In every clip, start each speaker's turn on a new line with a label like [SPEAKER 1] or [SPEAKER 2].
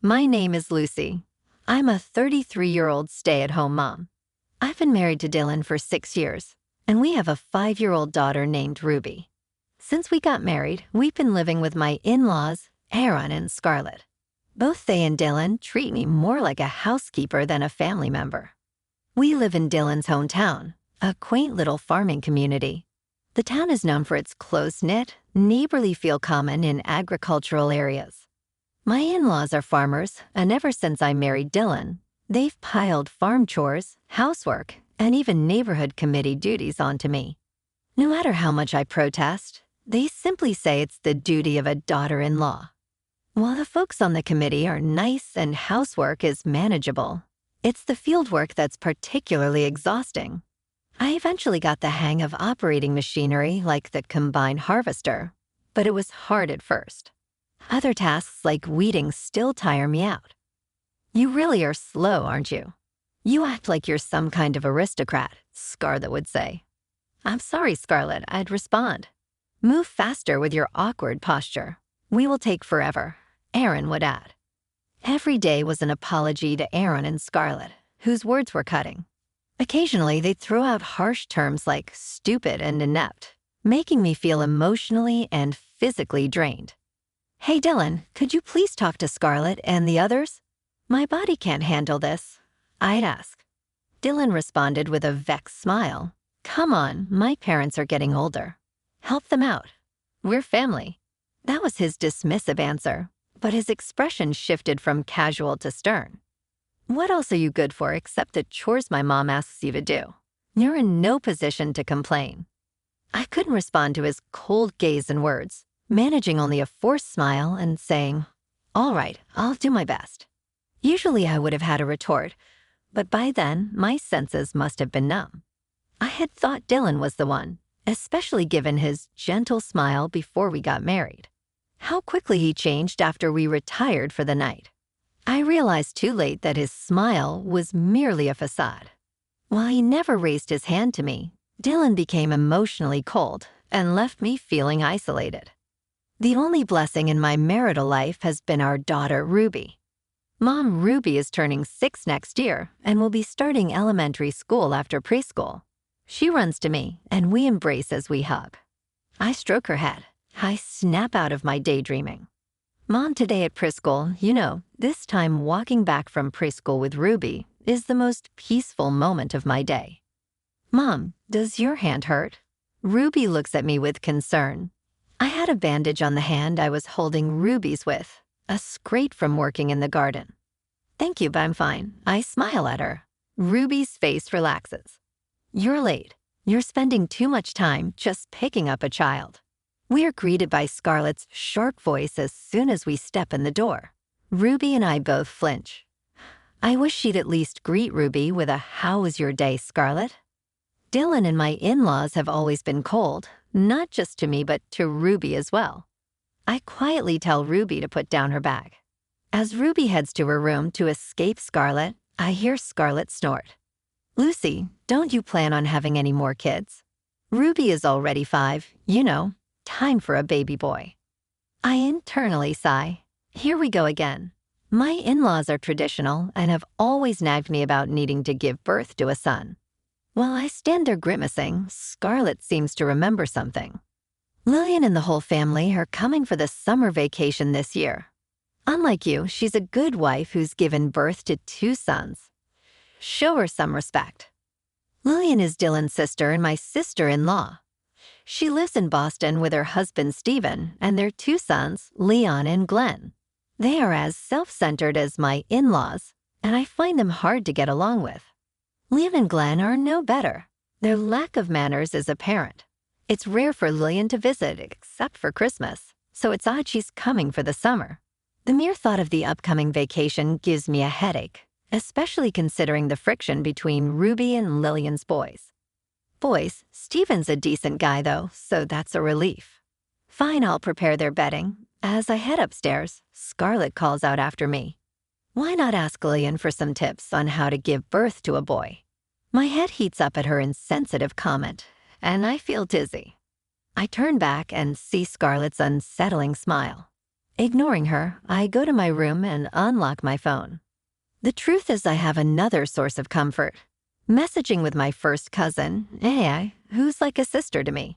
[SPEAKER 1] My name is Lucy. I'm a 33-year-old stay-at-home mom. I've been married to Dylan for 6 years, and we have a 5-year-old daughter named Ruby. Since we got married, we've been living with my in-laws, Aaron and Scarlett. Both they and Dylan treat me more like a housekeeper than a family member. We live in Dylan's hometown, a quaint little farming community. The town is known for its close-knit, neighborly feel common in agricultural areas. My in-laws are farmers, and ever since I married Dylan, they've piled farm chores, housework, and even neighborhood committee duties onto me. No matter how much I protest, they simply say it's the duty of a daughter-in-law. While the folks on the committee are nice and housework is manageable, it's the fieldwork that's particularly exhausting. I eventually got the hang of operating machinery like the combine harvester, but it was hard at first. Other tasks like weeding still tire me out. You really are slow, aren't you? You act like you're some kind of aristocrat, Scarlett would say. I'm sorry, Scarlett, I'd respond. Move faster with your awkward posture. We will take forever, Aaron would add. Every day was an apology to Aaron and Scarlett, whose words were cutting. Occasionally, they'd throw out harsh terms like stupid and inept, making me feel emotionally and physically drained. Hey, Dylan, could you please talk to Scarlett and the others? My body can't handle this, I'd ask. Dylan responded with a vexed smile. Come on, my parents are getting older. Help them out. We're family. That was his dismissive answer, but his expression shifted from casual to stern. What else are you good for except the chores my mom asks you to do? You're in no position to complain. I couldn't respond to his cold gaze and words, managing only a forced smile and saying, all right, I'll do my best. Usually I would have had a retort, but by then my senses must have been numb. I had thought Dylan was the one, especially given his gentle smile before we got married. How quickly he changed after we retired for the night. I realized too late that his smile was merely a facade. While he never raised his hand to me, Dylan became emotionally cold and left me feeling isolated. The only blessing in my marital life has been our daughter, Ruby. Mom Ruby is turning 6 next year and will be starting elementary school after preschool. She runs to me, and we embrace as we hug. I stroke her head. I snap out of my daydreaming. Mom, today at preschool, this time walking back from preschool with Ruby is the most peaceful moment of my day. Mom, does your hand hurt? Ruby looks at me with concern. I had a bandage on the hand I was holding Ruby's with, a scrape from working in the garden. Thank you, but I'm fine. I smile at her. Ruby's face relaxes. You're late. You're spending too much time just picking up a child. We are greeted by Scarlett's sharp voice as soon as we step in the door. Ruby and I both flinch. I wish she'd at least greet Ruby with a "How was your day, Scarlett?" Dylan and my in-laws have always been cold, not just to me but to Ruby as well. I quietly tell Ruby to put down her bag. As Ruby heads to her room to escape Scarlett, I hear Scarlett snort. Lucy, don't you plan on having any more kids? Ruby is already 5, time for a baby boy. I internally sigh. Here we go again. My in-laws are traditional and have always nagged me about needing to give birth to a son. While I stand there grimacing, Scarlett seems to remember something. Lillian and the whole family are coming for the summer vacation this year. Unlike you, she's a good wife who's given birth to 2 sons. Show her some respect. Lillian is Dylan's sister and my sister-in-law. She lives in Boston with her husband, Stephen, and their 2 sons, Leon and Glenn. They are as self-centered as my in-laws, and I find them hard to get along with. Leon and Glenn are no better. Their lack of manners is apparent. It's rare for Lillian to visit, except for Christmas, so it's odd she's coming for the summer. The mere thought of the upcoming vacation gives me a headache, especially considering the friction between Ruby and Lillian's boys. Stephen's a decent guy though, so that's a relief. Fine, I'll prepare their bedding. As I head upstairs, Scarlett calls out after me. Why not ask Lillian for some tips on how to give birth to a boy? My head heats up at her insensitive comment, and I feel dizzy. I turn back and see Scarlett's unsettling smile. Ignoring her, I go to my room and unlock my phone. The truth is I have another source of comfort. Messaging with my first cousin, AI, who's like a sister to me.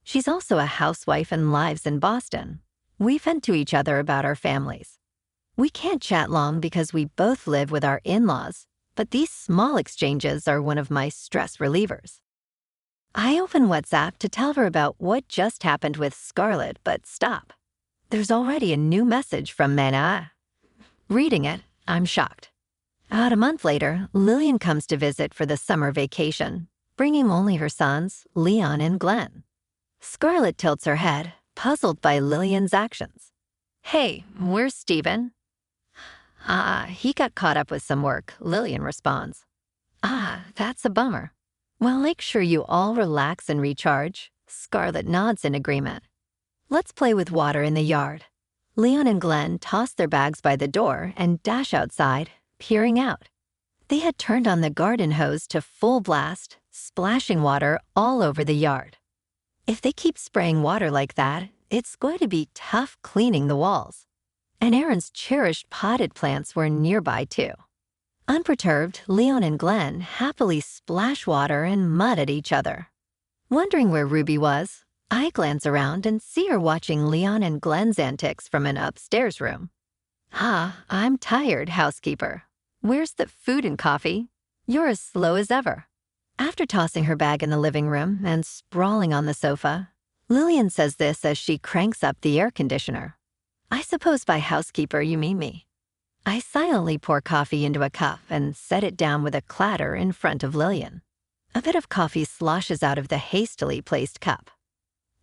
[SPEAKER 1] She's also a housewife and lives in Boston. We vent to each other about our families. We can't chat long because we both live with our in-laws, but these small exchanges are one of my stress relievers. I open WhatsApp to tell her about what just happened with Scarlett, but stop. There's already a new message from Nana. Reading it, I'm shocked. About a month later, Lillian comes to visit for the summer vacation, bringing only her sons, Leon and Glenn. Scarlett tilts her head, puzzled by Lillian's actions. Hey, where's Steven? He got caught up with some work, Lillian responds. That's a bummer. Well, make sure you all relax and recharge. Scarlett nods in agreement. Let's play with water in the yard. Leon and Glenn toss their bags by the door and dash outside, peering out. They had turned on the garden hose to full blast, splashing water all over the yard. If they keep spraying water like that, it's going to be tough cleaning the walls. And Aaron's cherished potted plants were nearby too. Unperturbed, Leon and Glenn happily splash water and mud at each other. Wondering where Ruby was, I glance around and see her watching Leon and Glenn's antics from an upstairs room. I'm tired, housekeeper. Where's the food and coffee? You're as slow as ever. After tossing her bag in the living room and sprawling on the sofa, Lillian says this as she cranks up the air conditioner. I suppose by housekeeper you mean me. I silently pour coffee into a cup and set it down with a clatter in front of Lillian. A bit of coffee sloshes out of the hastily placed cup.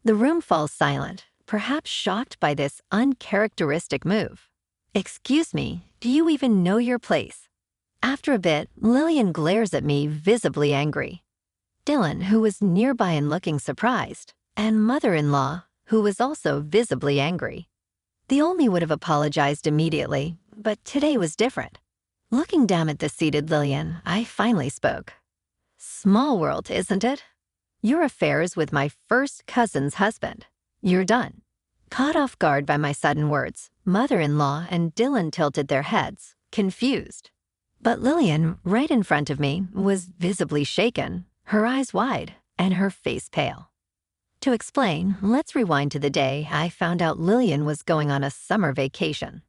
[SPEAKER 1] The room falls silent, perhaps shocked by this uncharacteristic move. Excuse me, do you even know your place? After a bit, Lillian glares at me, visibly angry. Dylan, who was nearby and looking surprised, and mother-in-law, who was also visibly angry. The only would have apologized immediately, but today was different. Looking down at the seated Lillian, I finally spoke. Small world, isn't it? Your affair is with my first cousin's husband. You're done. Caught off guard by my sudden words, mother-in-law and Dylan tilted their heads, confused. But Lillian, right in front of me, was visibly shaken, her eyes wide, and her face pale. To explain, let's rewind to the day I found out Lillian was going on a summer vacation.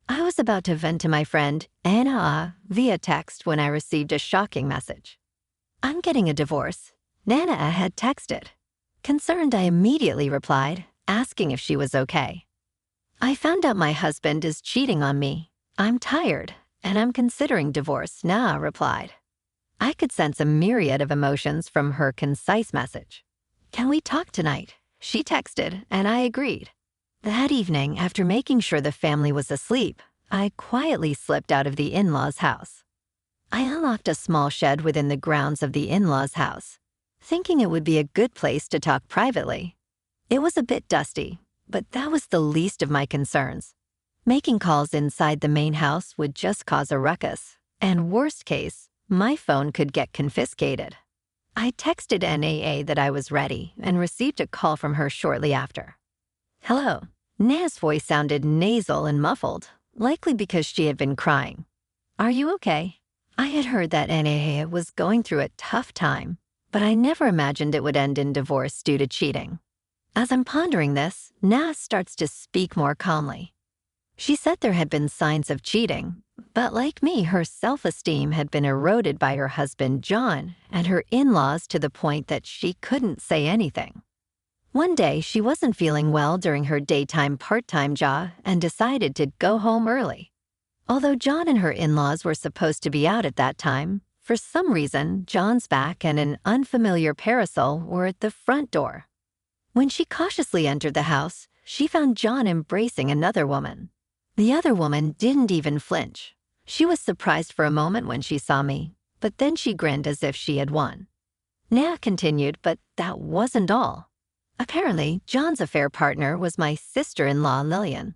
[SPEAKER 1] I was about to vent to my friend, Anna, via text when I received a shocking message. I'm getting a divorce. Nana had texted. Concerned, I immediately replied, asking if she was okay. I found out my husband is cheating on me. I'm tired, and I'm considering divorce, Na replied. I could sense a myriad of emotions from her concise message. Can we talk tonight? She texted, and I agreed. That evening, after making sure the family was asleep, I quietly slipped out of the in-laws' house. I unlocked a small shed within the grounds of the in-laws' house, thinking it would be a good place to talk privately. It was a bit dusty, but that was the least of my concerns. Making calls inside the main house would just cause a ruckus, and worst case, my phone could get confiscated. I texted NAA that I was ready and received a call from her shortly after. Hello. Na's voice sounded nasal and muffled, likely because she had been crying. Are you okay? I had heard that NAA was going through a tough time, but I never imagined it would end in divorce due to cheating. As I'm pondering this, Na starts to speak more calmly. She said there had been signs of cheating, but like me, her self-esteem had been eroded by her husband, John, and her in-laws to the point that she couldn't say anything. One day, she wasn't feeling well during her daytime part-time job and decided to go home early. Although John and her in-laws were supposed to be out at that time, for some reason, John's back and an unfamiliar parasol were at the front door. When she cautiously entered the house, she found John embracing another woman. The other woman didn't even flinch. She was surprised for a moment when she saw me, but then she grinned as if she had won. Na continued, but that wasn't all. Apparently, John's affair partner was my sister-in-law, Lillian.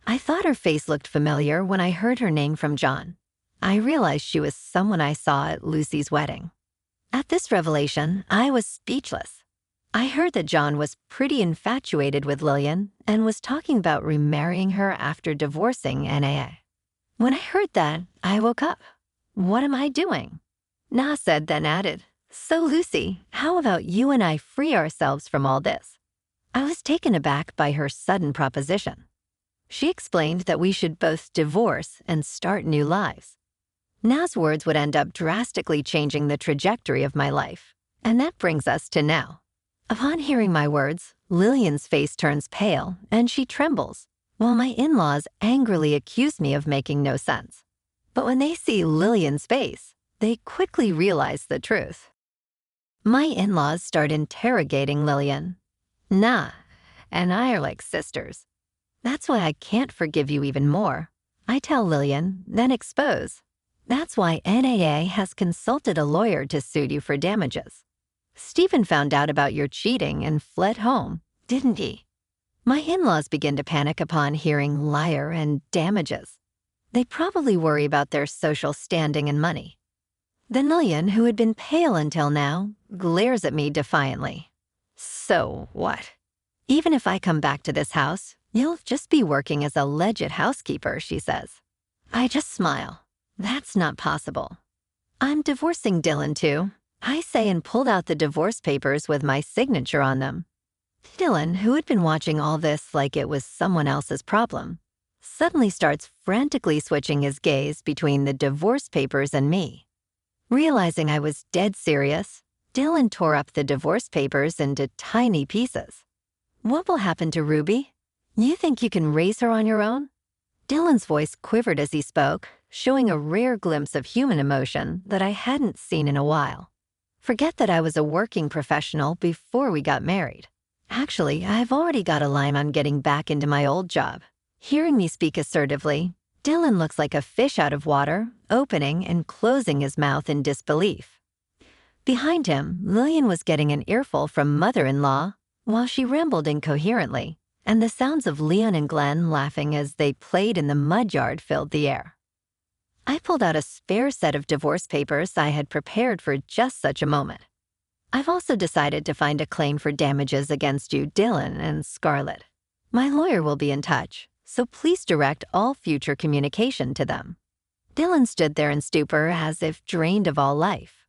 [SPEAKER 1] I thought her face looked familiar when I heard her name from John. I realized she was someone I saw at Lucy's wedding. At this revelation, I was speechless. I heard that John was pretty infatuated with Lillian and was talking about remarrying her after divorcing NAA. When I heard that, I woke up. What am I doing? Na said, then added, "So Lucy, how about you and I free ourselves from all this?" I was taken aback by her sudden proposition. She explained that we should both divorce and start new lives. Na's words would end up drastically changing the trajectory of my life, and that brings us to now. Upon hearing my words, Lillian's face turns pale and she trembles, while my in-laws angrily accuse me of making no sense. But when they see Lillian's face, they quickly realize the truth. My in-laws start interrogating Lillian. Na and I are like sisters. That's why I can't forgive you even more. I tell Lillian, then expose. That's why NAA has consulted a lawyer to sue you for damages. Stephen found out about your cheating and fled home, didn't he? My in-laws begin to panic upon hearing liar and damages. They probably worry about their social standing and money. Then Lillian, who had been pale until now, glares at me defiantly. So what? Even if I come back to this house, you'll just be working as a alleged housekeeper, she says. I just smile. That's not possible. I'm divorcing Dylan too, I say, and pulled out the divorce papers with my signature on them. Dylan, who had been watching all this like it was someone else's problem, suddenly starts frantically switching his gaze between the divorce papers and me. Realizing I was dead serious, Dylan tore up the divorce papers into tiny pieces. What will happen to Ruby? You think you can raise her on your own? Dylan's voice quivered as he spoke, showing a rare glimpse of human emotion that I hadn't seen in a while. Forget that I was a working professional before we got married. Actually, I've already got a line on getting back into my old job. Hearing me speak assertively, Dylan looks like a fish out of water, opening and closing his mouth in disbelief. Behind him, Lillian was getting an earful from mother-in-law while she rambled incoherently, and the sounds of Leon and Glenn laughing as they played in the mud yard filled the air. I pulled out a spare set of divorce papers I had prepared for just such a moment. I've also decided to find a claim for damages against you, Dylan and Scarlett. My lawyer will be in touch, so please direct all future communication to them. Dylan stood there in stupor as if drained of all life.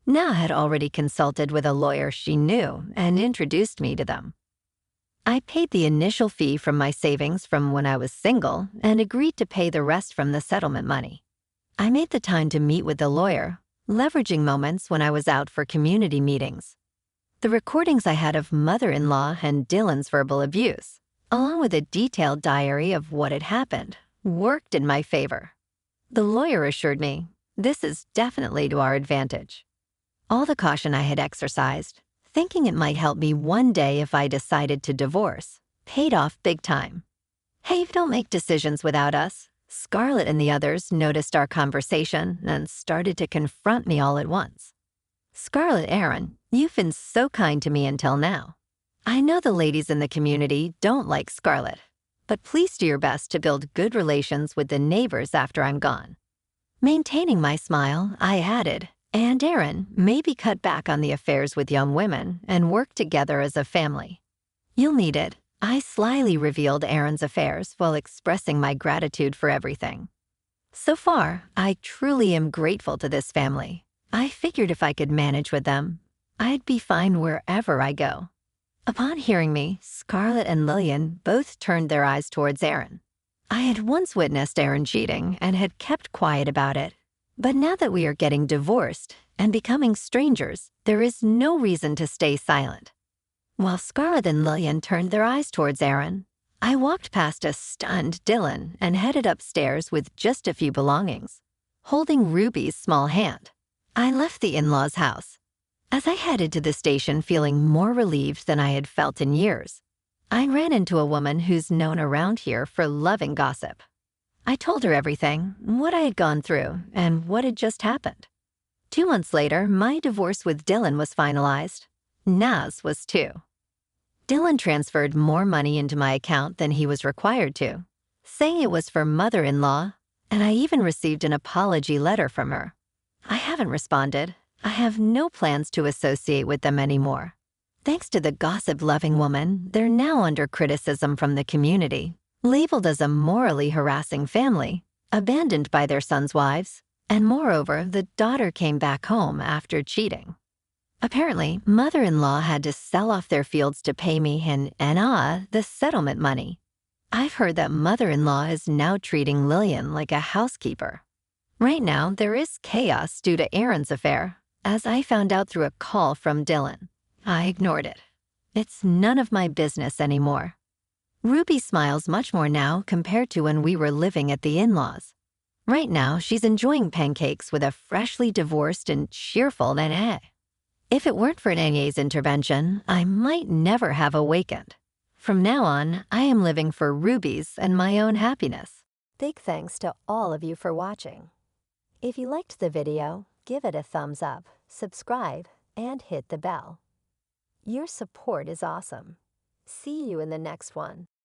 [SPEAKER 1] Na had already consulted with a lawyer she knew and introduced me to them. I paid the initial fee from my savings from when I was single and agreed to pay the rest from the settlement money. I made the time to meet with the lawyer, leveraging moments when I was out for community meetings. The recordings I had of mother-in-law and Dylan's verbal abuse, along with a detailed diary of what had happened, worked in my favor. The lawyer assured me, this is definitely to our advantage. All the caution I had exercised, thinking it might help me one day if I decided to divorce, paid off big time. Hey, don't make decisions without us. Scarlett and the others noticed our conversation and started to confront me all at once. Scarlett, Aaron, you've been so kind to me until now. I know the ladies in the community don't like Scarlett, but please do your best to build good relations with the neighbors after I'm gone. Maintaining my smile, I added, and Aaron, maybe cut back on the affairs with young women and work together as a family. You'll need it. I slyly revealed Aaron's affairs while expressing my gratitude for everything. So far, I truly am grateful to this family. I figured if I could manage with them, I'd be fine wherever I go. Upon hearing me, Scarlett and Lillian both turned their eyes towards Aaron. I had once witnessed Aaron cheating and had kept quiet about it. But now that we are getting divorced and becoming strangers, there is no reason to stay silent. While Scarlett and Lillian turned their eyes towards Aaron, I walked past a stunned Dylan and headed upstairs with just a few belongings, holding Ruby's small hand. I left the in-laws' house. As I headed to the station feeling more relieved than I had felt in years, I ran into a woman who's known around here for loving gossip. I told her everything, what I had gone through, and what had just happened. 2 months later, my divorce with Dylan was finalized. Na's was too. Dylan transferred more money into my account than he was required to, saying it was for mother-in-law, and I even received an apology letter from her. I haven't responded. I have no plans to associate with them anymore. Thanks to the gossip-loving woman, they're now under criticism from the community, labeled as a morally harassing family, abandoned by their sons' wives, and moreover, the daughter came back home after cheating. Apparently, mother-in-law had to sell off their fields to pay me the settlement money. I've heard that mother-in-law is now treating Lillian like a housekeeper. Right now, there is chaos due to Aaron's affair, as I found out through a call from Dylan. I ignored it. It's none of my business anymore. Ruby smiles much more now compared to when we were living at the in-laws. Right now, she's enjoying pancakes with a freshly divorced and cheerful Nene. If it weren't for Nene's intervention, I might never have awakened. From now on, I am living for Ruby's and my own happiness. Big thanks to all of you for watching. If you liked the video, give it a thumbs up, subscribe, and hit the bell. Your support is awesome. See you in the next one.